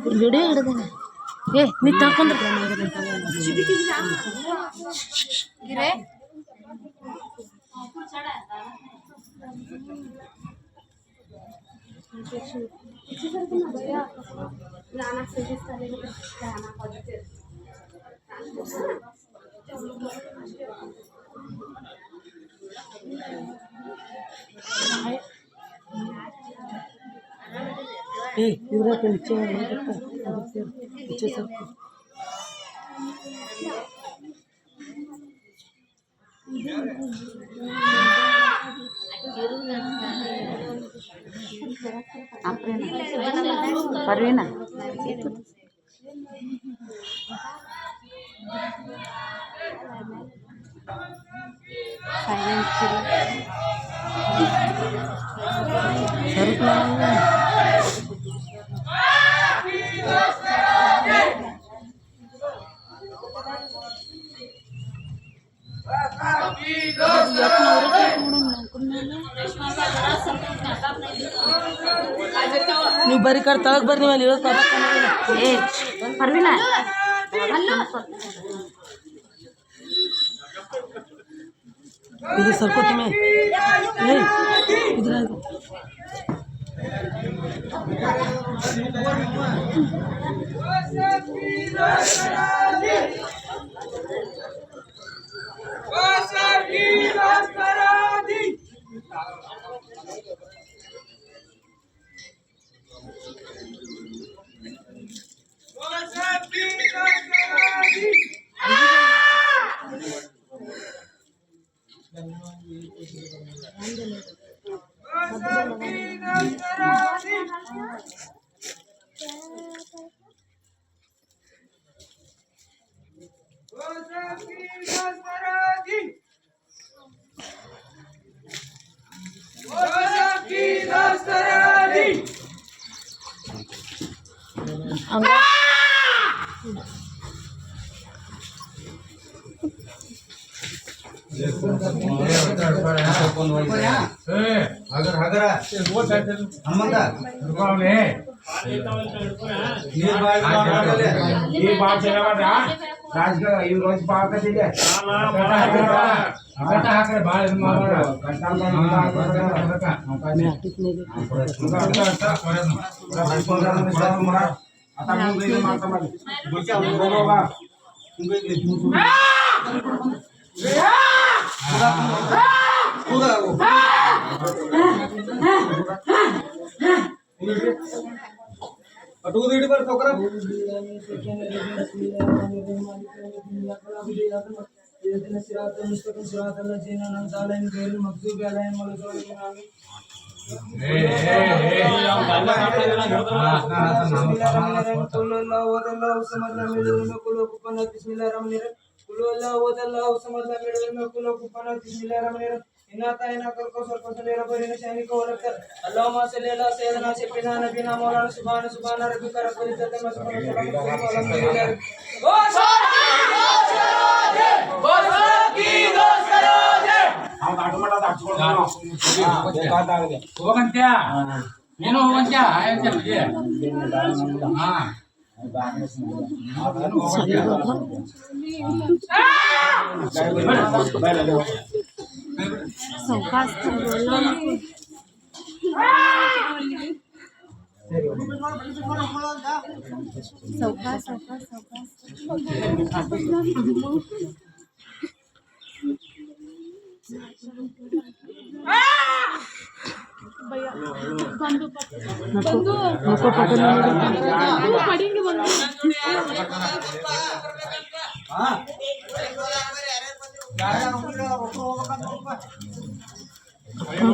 Video ಹಿಡಿದೇನೆ ಏ ನೀ ತಕೊಂಡ್ರೆ इधर पीछे पीछे सब परवीना ನೀವು ಬರೀ ಕಡೆ ತಳಗ್ ಬರ್ರಿ ನೀವು ಅಲ್ಲಿ ಏ परवीना ಇದು ಸ್ವಲ್ಪ तुम्हें इधर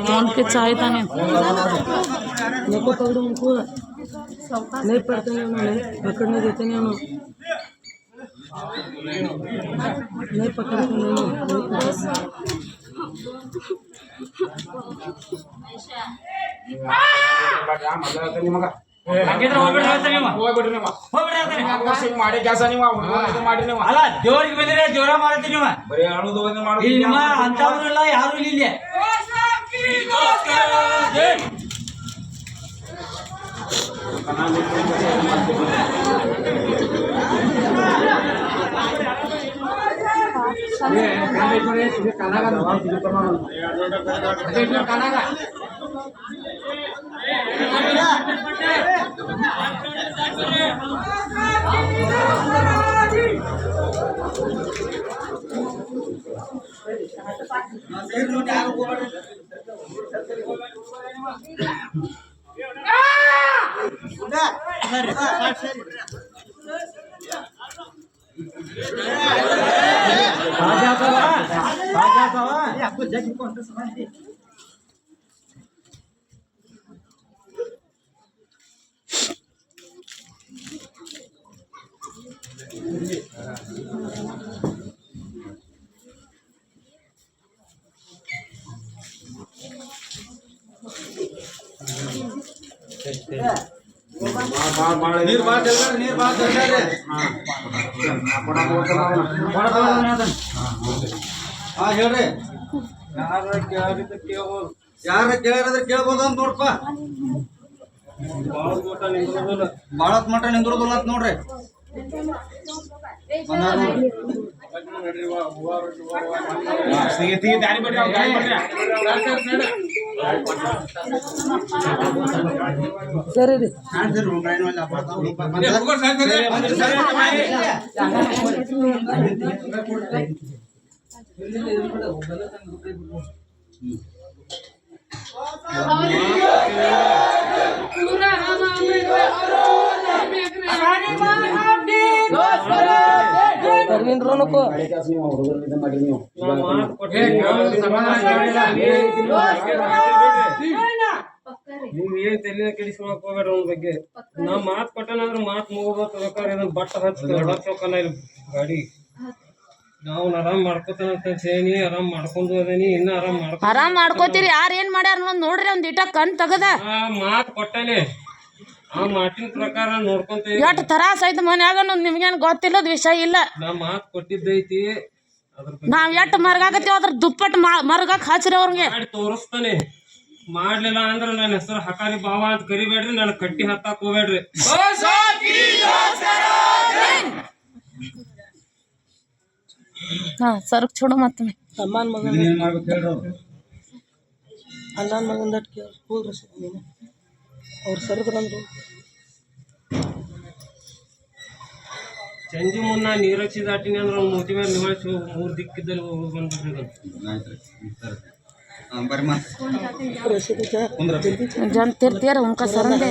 कौन के चाय ताने नको पकड़ो उनको नहीं पड़ते नहीं उन्होंने पकड़ने देते नहीं उन्होंने नहीं पकड़ते नहीं ಅಲ್ಲ ದೇವರಿಗೆ ಬಂದ್ರೆ ಜೋರ ಮಾಡ್ತೀನಿ ಬರೀ ಅಣುದು ಮಾಡು ಅಂತವ್ರಲ್ಲ ಯಾರು ಇಲ್ಲಿ ನೀರ್ ಬಾ ಜಲ್ದಿ ನೀರ್ ಬಾ ಜಲ್ದಿ ಹಾ ಹೇಳ್ರಿ ಯಾರ ಕೇಳಿದ್ರೆ ಕೇಳ್ಬೋದು ಅಂತ ನೋಡ್ಪ ಬಾಳತ್ ಮಟ ನಿಂದ್ರದಿಲ್ಲ ಅಂತ ನೋಡ್ರಿ ದಾರಿ ಬಿಡ್ರಿ ಸರಿ ರೀ ಅರವಿಂದ್ರನಕ್ಕೂ ನೀವ್ ಏನ್ ತಲೆ ಕೆಡಿಸ್ಕೊಳಕ್ ಹೋಗ್ಬೇಡ್ರಿ ಅವ್ನ ಬಗ್ಗೆ ನಾ ಮಾತ್ ಕೊಟ್ಟನಂದ್ರ ಮಾತ್ ಮುಗಬೇಕಾದ್ರೆ ಇದನ್ನ ಬಟ್ಟ ಹಚ್ಚೋಕಲ್ಲ ಇಲ್ಲಿ ಗಾಡಿ ನಾವು ಆರಾಮ್ ಮಾಡ್ಕೊತಾನಂತ ಸೇನಿ ಆರಾಮ್ ಮಾಡ್ಕೊಂಡು ಅದೇನಿ ಇನ್ನ ಆರಾಮ್ ಮಾಡ್ಕೋತೀರಿ ಯಾರು ಏನ್ ಮಾಡ್ಯಾರ ನೋಡ್ರಿ ಒಂದ್ ಇಟ ಕಣ್ ತಗದ ಮಾತ್ ಕೊಟ್ಟನೆ ಆ ಮಾತಿನ ಪ್ರಕಾರ ನೋಡ್ಕೊಂತ ಎಷ್ಟ್ ತರಾಸ ಐತಿ ಮನ್ಯಾಗ ನಿಮ್ಗೇನ್ ಗೊತ್ತಿಲ್ಲದ ವಿಷಯ ಇಲ್ಲ ನಾ ಮಾತ್ ಕೊಟ್ಟಿದ್ದೈತಿ ನಾವ್ ಎಷ್ಟ್ ಮರ್ಗಾಕತ್ತೀವಿ ಅದ್ರ ದುಪ್ಪಟ್ ಮರ್ಗಾಕ್ ಹಚ್ರಿ ಅವ್ರಿಗೆ ಮಾಡಿ ತೋರಿಸ್ತಾನೆ ಮಾಡ್ಲಿಲ್ಲ ಅಂದ್ರ ನನ್ನ ಹೆಸರು ಹಕಾರಿ ಬಾವ ಅಂತ ಕರಿಬೇಡ್ರಿ ನನ್ ಕಟ್ಟಿ ಹತ್ತಾಕ್ ಹೋಗ್ಬೇಡ್ರಿ ಹಾ ಸರ್ಕ್ छोड़ो मत में ಅಮ್ಮನ ಮಗನ ಅಣ್ಣನ ಮಗನ ದಟ್ ಹೋಗ್ರಿ ಸರ್ ನೀನು ಅವ್ರು ಸರ್ದ್ರಂದ್ರು ಸಂಜೆ ಮುನ್ನ ನೀರಕ್ಷಿ ದಾಟಿನಿ ಅಂದ್ರೆ ಅವ್ನ ಮೂತಿ ಮೇಲೆ ನಿವಾಳಿಸಿ 3 ದಿಕ್ಕಿದ್ದಲ್ಲಿ ಹೋಗಿ ಬಂದ್ಬಿಟ್ರಿ जन तेर उनका शरण दे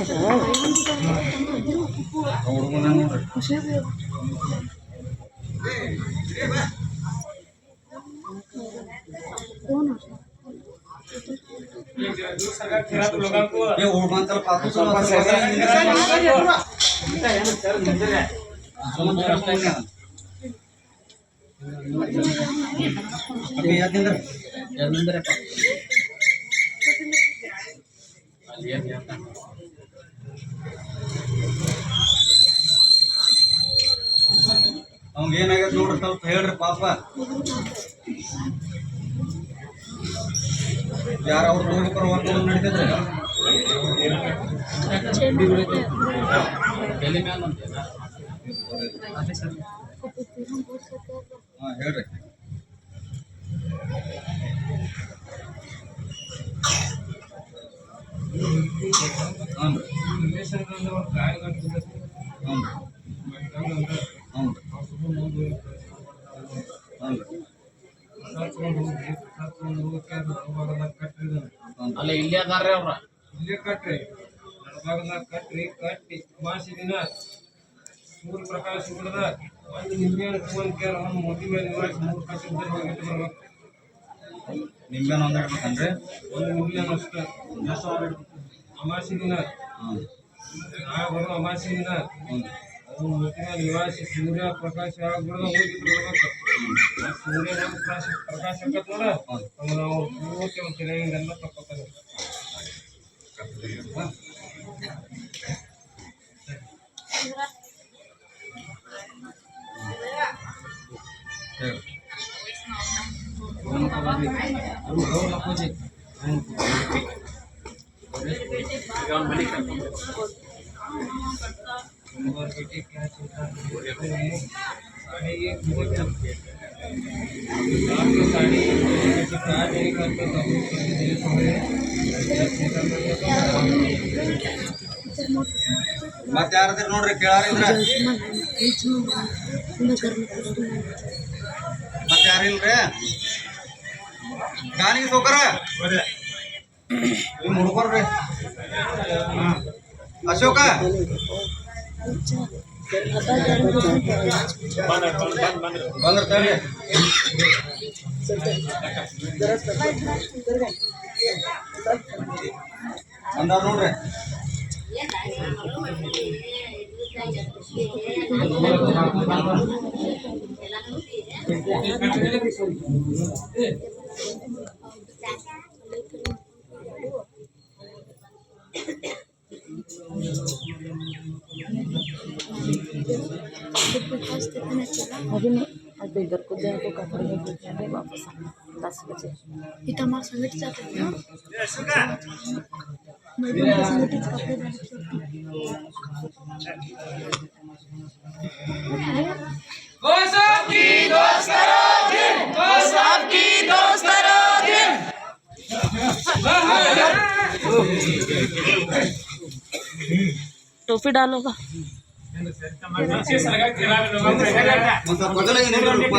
ಅವ್ನಿಗೆ ಏನಾಗೈತೆ ನೋಡ್ರಿ ಸ್ವಲ್ಪ ಹೇಳ್ರಿ ಪಾಪ ಯಾರ ಅವ್ರು ಹೋಗಿ ಪರವಾಗಿ ನಡೀತೈತ್ರಿ ಹಾ ಹೇಳ್ರಿ ಅಲ್ಲ ಇಲ್ಲೇ ಅದಾರ್ರಿ ಅವ್ರ ಇಲ್ಲೇ ಕಟ್ರಿ ನಡಭಾಗದಾಗ ಕಟ್ಟಿ ಅಮಾಸಿ ದಿನ ಸೂರ್ಯ ಪ್ರಕಾಶ ಬಿಡದ ಒಂದು ನಿಂಬೆಹಣ್ಣು ತಗೊಂಡ್ಕ್ಯಾರ ಒಂದು ಮೊದಿ ಮೇಲೆ ನಿವಾಳಿಸಿ 3 ಕಟ್ಟಿದ್ದಲ್ಲಿ ಹೋಗಿಟ್ಟು ಬರ್ಬೇಕು ನಿಂಬೆಹಣ್ಣು ಒಂದ್ ಇಡ್ಬೇಕನ್ರಿ ಒಂದು ನಿಂಬೆಹಣ್ಣು ಅಷ್ಟೇ ಅಮಾಸಿ ದಿನ ನಾಳೆ ಬರೋ ಅಮಾಸಿ ದಿನ ಅವ್ನು ಮೊದಿ ಮೇಲೆ ನಿವಾಳಿಸಿ ಸೂರ್ಯ ಪ್ರಕಾಶ ಆಗ್ಬಿಡ್ದ ಹೋಗಿಟ್ಟು ಬರ್ಬೇಕು ಸೂರ್ಯ ಪ್ರಕಾಶ ಆಗತ್ ನೋಡ ನಾವು ಪೂರ್ತಿ ಒಂದು ತಿರುಗಿಂದೆಲ್ಲ ತಕ್ಕೋತಾನೆ और बेटी क्या चिंता है? साड़ी एक बहुत आपकी साड़ी क्या नहीं करते तो दिल ಮತ್ತೆ ಯಾರದ್ರ ನೋಡ್ರಿ ಕೇಳಾರಿದ್ರ ಮತ್ತೆ ಯಾರಿಲ್ರಿ ಗಾನಿಗೆ ಸೌಕರ ನಿಮ್ಮ ಹುಡುಗರ್ರಿ ಅಶೋಕ ಬಂದಿರ್ತಾರ್ರಿ ಅಂದಾರ ನೋಡ್ರಿ अभी नहीं अभी इधर को देने को कपड़े लेके जाने वापस 10 बजे इथं हमारा संगठित जाते हैं ना मैं भी उनके संगठित कपड़े डाल टोपी डालोगा ಮತ್ತೆ ಬದಲಾಗಿ ನೋಡ್ರಪ್ಪ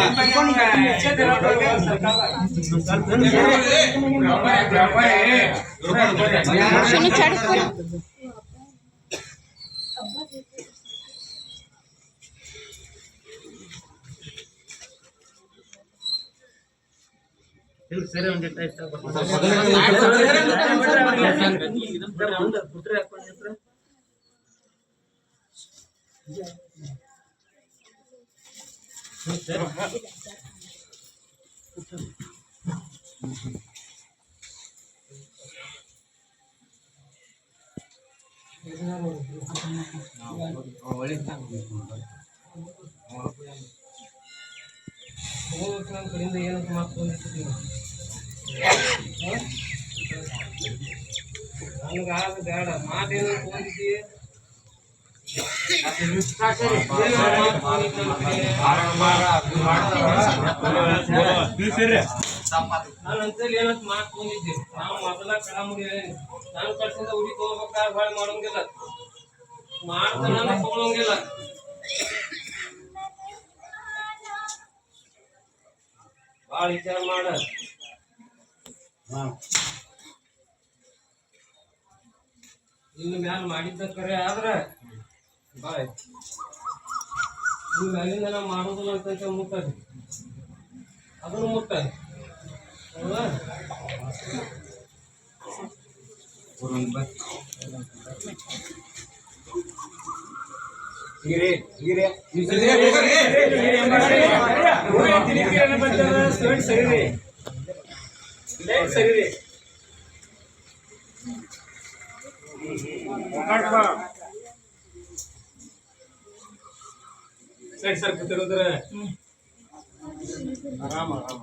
सुनी चढ़ कर ನನ್ನ ಕಡೆಯಿಂದ ಏನಂತ ಮಾತು ಬಂದಿರ್ತೀವಿ ನನಗೆ ಆಗ ಬೇಡ ಮಾತೇನು ತೊಗೊಂಡಿದ್ದಿ ನಾನು ಅಂತೇಳಿ ಏನಂತ ಮಾತು ತೊಗೊಂಡಿದ್ದೆ ನಾವು ಮೊದಲ ಕಡ ಮುಡಿ ನಾನು ಕಡ್ಸಿಂದ ಹುಡಿ ತಗೋಬೇಕಾದ್ರೆ ಭಾಳ ಮಾಡೋಂಗಿಲ್ಲ ಮಾಡ್ತಾನ ತಗೊಳಂಗಿಲ್ಲ ಭಾಳ ವಿಚಾರ ಮಾಡ ಇನ್ನು ಮ್ಯಾಲ ಮಾಡಿದ್ದ ಕರೆ ಆದ್ರೆ ಬಾಯ್ ಇನ್ನು ಮ್ಯಾಲಿಂದ ನಾವು ಮಾಡೋದಿಲ್ಲ ಅಂತ ಮುಟ್ಟದು ಅದನ್ನು ಮುಟ್ಟದು ಹೌದಾ ಸರಿ ಸರ್ ಕೂತಿರೋದ್ರ ಆರಾಮ ಆರಾಮ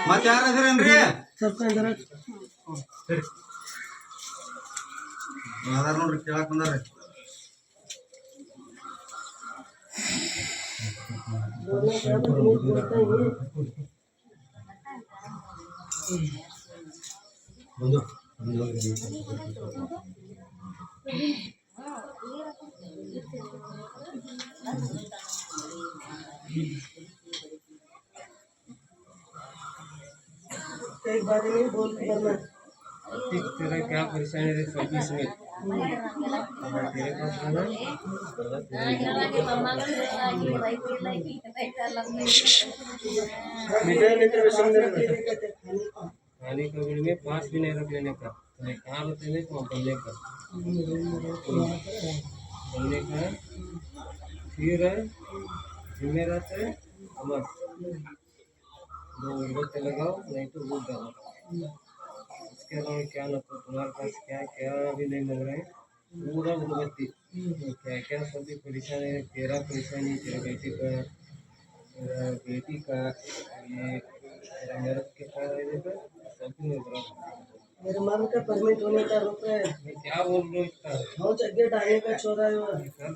ಮತ್ತೆ ಯಾರು ಅದಿರೇನ್ರಿ सबका इधर ಸರಿ ಅದಾರ ನೋಡ್ರಿ ಕೇಳಕ್ ಬಂದಾರ್ರಿ एक बार नहीं बोल करना तेरा क्या परेशानी है 24 में तेरे पास खाना खाने का बिल में 5 भी नहीं रख लेने का तुम्हें कहाँ बताने तो बनने का फिर है जुमेरात है अमर 2 उम्मीद लगाओ नहीं तो भूल जाओ इसके अलावा क्या ना तो तुम्हारे पास क्या क्या भी नहीं मिल रहे हैं पूरा उम्मीद क्या क्या सभी परेशानी है तेरा परेशानी तेरे बेटे का बेटी का ये मेरा कितना है समथिंग मेरे मर्द का परमिट होने का रुक है। मैं क्या बोल रहा हूँ इसका हाँ जगह डालने का छोरा है वो। सर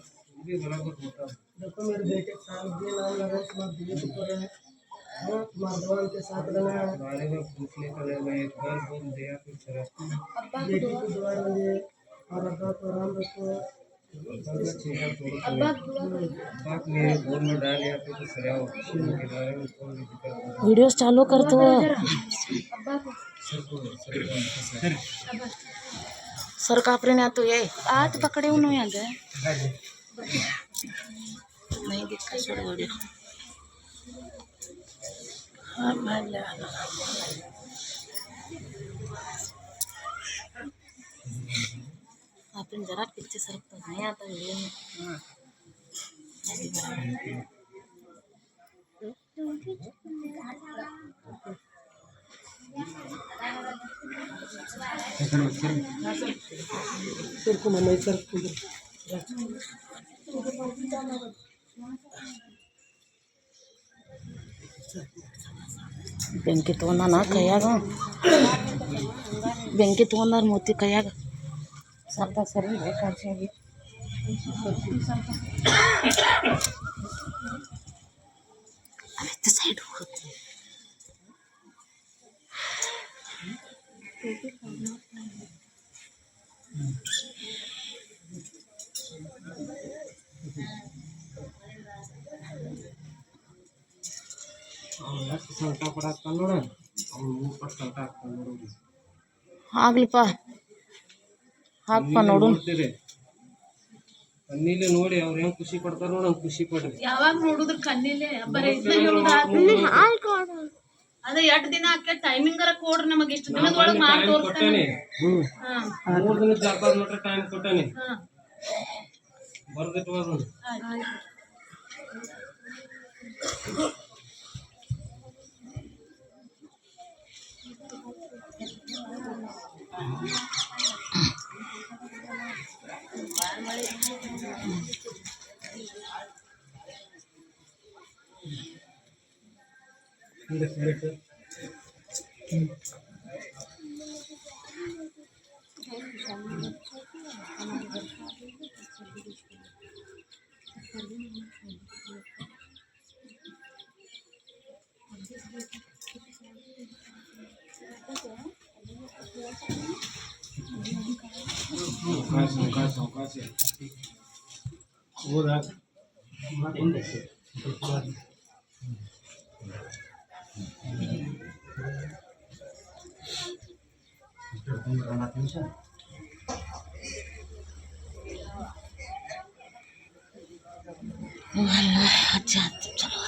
भी बराबर होता देखो मेरे बेटे के साथ दिए नाम लगा तुम्हारे दिए तो कर रहे हैं। हाँ तुम्हारे भगवान के साथ रहना है। बारे में पूछने का मैं एक बार बोल दिया फिर सर बेटी को दुआ रखिए और अब्बा को आराम रखो। बात मेरे बोल में डाल या फिर तो सराओ के बारे में कौन भी दिक्कत वीडियोस चालू कर तो सर कापरे ने तो ये आज पकड़े उन्होंने आ गए नहीं देखा सर वीडियो हाँ भाई आपने जरा पीछे सर तो नहीं आता वीडियो में तेरे को मना कर ಬೆಂಕಿ ತೊಗೊಂಡಾನ ಕೈಯಾಗ ಬೆಂಕಿ ತೊಗೊಂಡಾರ ಮೂತಿ ಕೈಯಾಗ ಸ್ವಲ್ಪ ಸರಿ ಕಾಣಿಸಿ ಸೈಡ್ ಹೋಗುತ್ತೆ ಸ್ವಲ್ಪ ಪಡ ನೋಡ ಅವ್ನು ಸ್ವಲ್ಪ ಹಾಕ್ತಾನೆ ನೋಡು ಆಗ್ಲಿಪ್ಪ ಹಾಕ್ಪ ನೋಡು ಕಣ್ಣೀಲೆ ನೋಡಿ ಅವ್ರು ಹೆಂಗ್ ಖುಷಿ ಪಡ್ತಾರ ನೋಡ ಹಂಗ್ ಖುಷಿ ಪಡ್ರಿ ಯಾವಾಗ ನೋಡಿದ್ರ ಕಣ್ಣಿಲೆ ಬರೀ ಅದ 2 ದಿನ ಹಾಕಿ ಟೈಮಿಂಗ್ ಕೊಡ್ರಿ ನಮಗೆ ಇಷ್ಟು ದಿನದೊಳಗೆ ಮಾಡಿ ತೋರಿಸ್ತಾನೆ. 3 ದಿನದ ಜಾಬ್ ನೋಡ್ರಿ ಟೈಮ್ ಕೊಟ್ಟಾನೆ ಬರ್ದಿಟ್ಟು ಅವಕಾಶ अच्छा चलो